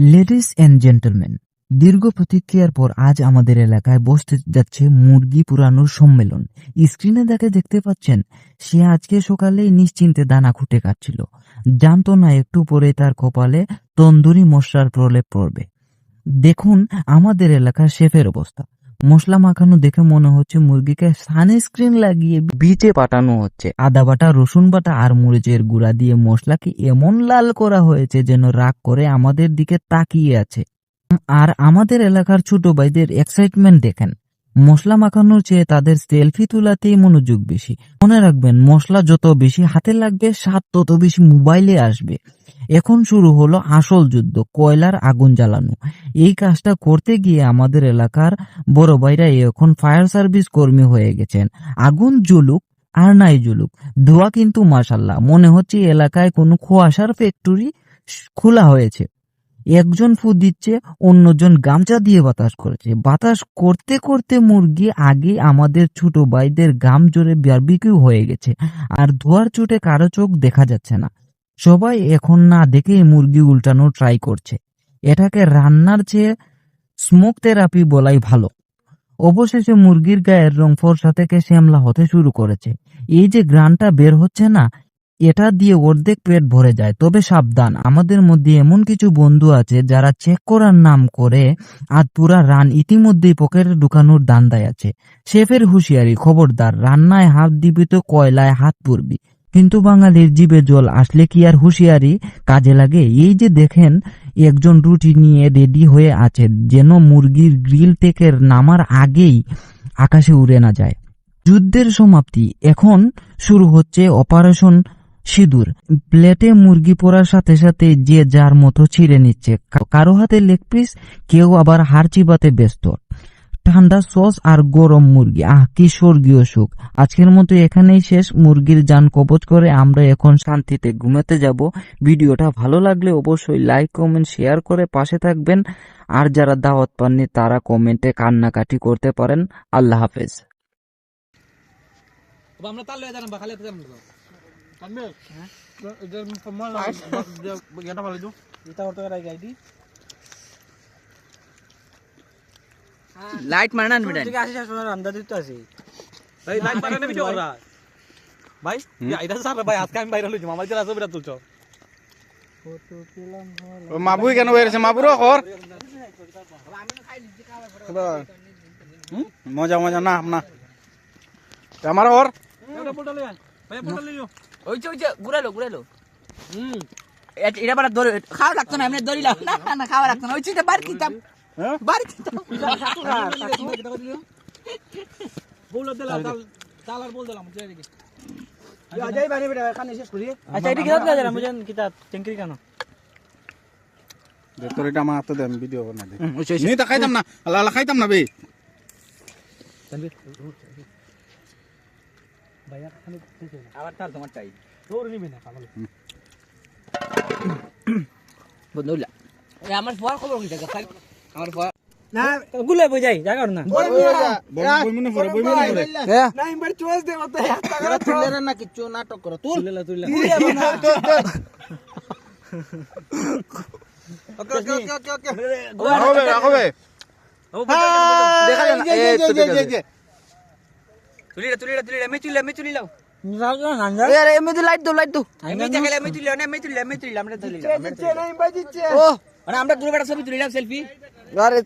Ladies and gentleman, দীর্ঘ প্রতীক্ষার পর আজ আমাদের এলাকায় বসতে যাচ্ছে মুরগি পুরানোর সম্মেলন। স্ক্রিনে দেখতে পাচ্ছেন, সে আজকে সকালেই নিশ্চিন্তে দানা খুঁটে কাটছিল, জানতো না একটু পরে তার কপালে তন্দুরি মশলার প্রলেপ পড়বে। দেখুন আমাদের এলাকার শেফের অবস্থা। মশলা মাখানো দেখে মনে হচ্ছে মুরগিকে সানস্ক্রিন লাগিয়ে বিচে পাঠানো হচ্ছে। আদা বাটা, রসুন বাটা আর মরিচের গুঁড়া দিয়ে মশলাকে এমন লাল করা হয়েছে যেন রাগ করে আমাদের দিকে তাকিয়ে আছে। আর আমাদের এলাকার ছোট ভাইদের এক্সাইটমেন্ট দেখেন। মশলা মাখানোর চেয়ে তাদের সেলফি তোলাতেই মনোযোগ বেশি। মনে রাখবেন, মশলা যত বেশি হাতে লাগবে, স্বাদ তত বেশি মোবাইলে আসবে। এখন শুরু হলো আসল যুদ্ধ, কয়লার আগুন জ্বালানো। এই কাজটা করতে গিয়ে আমাদের এলাকার বড় ভাইরা এখন ফায়ার সার্ভিস কর্মী হয়ে গেছেন। আগুন জ্বলুক আর নাই জ্বলুক, ধোঁয়া কিন্তু মাশাল্লাহ মনে হচ্ছে এলাকায় কোনো কুয়াশার ফ্যাক্টরি খোলা হয়েছে। একজন ফু দিচ্ছে, অন্যজন গামছা দিয়ে বাতাস করেছে। বাতাস করতে করতে মুরগি আগে আমাদের ছোট ভাইদের গাম জোরে বারবিকিউ হয়ে গেছে, আর ধোয়ার চোটে কারো চোখ দেখা যাচ্ছে না। সবাই এখন না দেখে মুরগি উল্টানো ট্রাই করছে। এটাকে রান্নার চেয়ে স্মোক থেরাপি বলাই ভালো। অবশেষে মুরগির গায়ের রং ফর্সা থেকে শ্যামলা হতে শুরু করেছে। এই যে গ্রানটা বের হচ্ছে না, এটা দিয়ে অর্ধেক পেট ভরে যায়। তবে সাবধান, আমাদের মধ্যে এমন কিছু বন্ধু আছে যারা চেক করার নাম করে আর পুরা রান ইতিমধ্যেই পকেটে ঢুকানোর দান্দায় আছে। শেফের হুঁশিয়ারি, খবরদার, রান্নায় হাত দিবি তো কয়লায় হাত পুরবি। কিন্তু বাঙালির জিভে জল আসলে কি আর হুঁশিয়ারি কাজে লাগে? এই যে দেখেন, একজন রুটি নিয়ে রেডি হয়ে আছে, যেন মুরগির গ্রিল থেকে নামার আগেই আকাশে উড়ে না যায়। যুদ্ধের সমাপ্তি, এখন শুরু হচ্ছে অপারেশন সিঁদুর। প্লেটে মুরগি পড়ার সাথে সাথে যে যার মতো ছিঁড়ে নিচ্ছে, কারো হাতে লেগ পিস, কেউ আবার হাড় চিবাতে ব্যস্ত। ঠান্ডা সস আর গরম মুরগি, কি স্বর্গীয় সুখ। আজকের মতো এখানেই শেষ। মুরগির জান কবজ করে আমরা এখন শান্তিতে ঘুমাতে যাব। ভিডিওটা ভালো লাগলে অবশ্যই লাইক, কমেন্ট, শেয়ার করে পাশে থাকবেন। আর যারা দাওয়াত পাননি তারা কমেন্টে কান্নাকাটি করতে পারেন। আল্লাহ হাফেজ। আমরা তাহলে জানাবো খালি জানাবো কানবে হ্যাঁ এদের ফরমাল এটা ভালো দিও এটা অটো রাই গাইডি লাইট মারনা মিটাই ঠিক আছে শোনার আন্দাজ দিতে আছে ভাই লাইট মারনা ভিডিও করা ভাই এটা সারা ভাই আজকে আমি বাইরে লইছি মামার জন্য আসবে তুলছ ফটো পেলাম ভালো মাবুই কেন বেরেছে মাবুরও কর মজা মজা না না আমার ওর এটা ফটো লই ভাই ফটো লইও ওই যে ঘুরালো এটা বাড়া ধরে খাওয়া লাগতো না, এমনি ধরিলাম না খাওয়া লাগতো না, ওই চিন্তা বার কিতাম বার কিতাম বল দিলা তালার বল দিলাম যে এদিকে যাই বানি বেটা খানে শেষ করি। আচ্ছা এদিকে কিতাব লাগা মুজন কিতাব চেঙ্করি কেন তোর এটা আমার হাতে দেন ভিডিও বানা দে নি তা খাইতাম না আল্লাহ খাইতাম না বে ভাইয়া খানে আবার তার তোমারটাই তোর নিবি না পাগল বন্ধুলা এ আমার ফোয়ার খবর কি জায়গা আমার ফোয়ার না গুলে বই যাই জায়গা না বইমনে পড়ে না ইমবার চয়েস দে মত তারা তুললে না কিছু নাটক করো তুললা ওকে হবে ও দেখা যায় না এই তো তুলিলা আমি তুলিলাও আরে এমনি লাইট দো আমি দেখালে আমি তুলিলাম আমরা তুলিলাম দিচ্ছে না ইমবার দিচ্ছে ও মানে আমরা গ্রুপে একটা ছবি তুলিলাম সেলফি আরে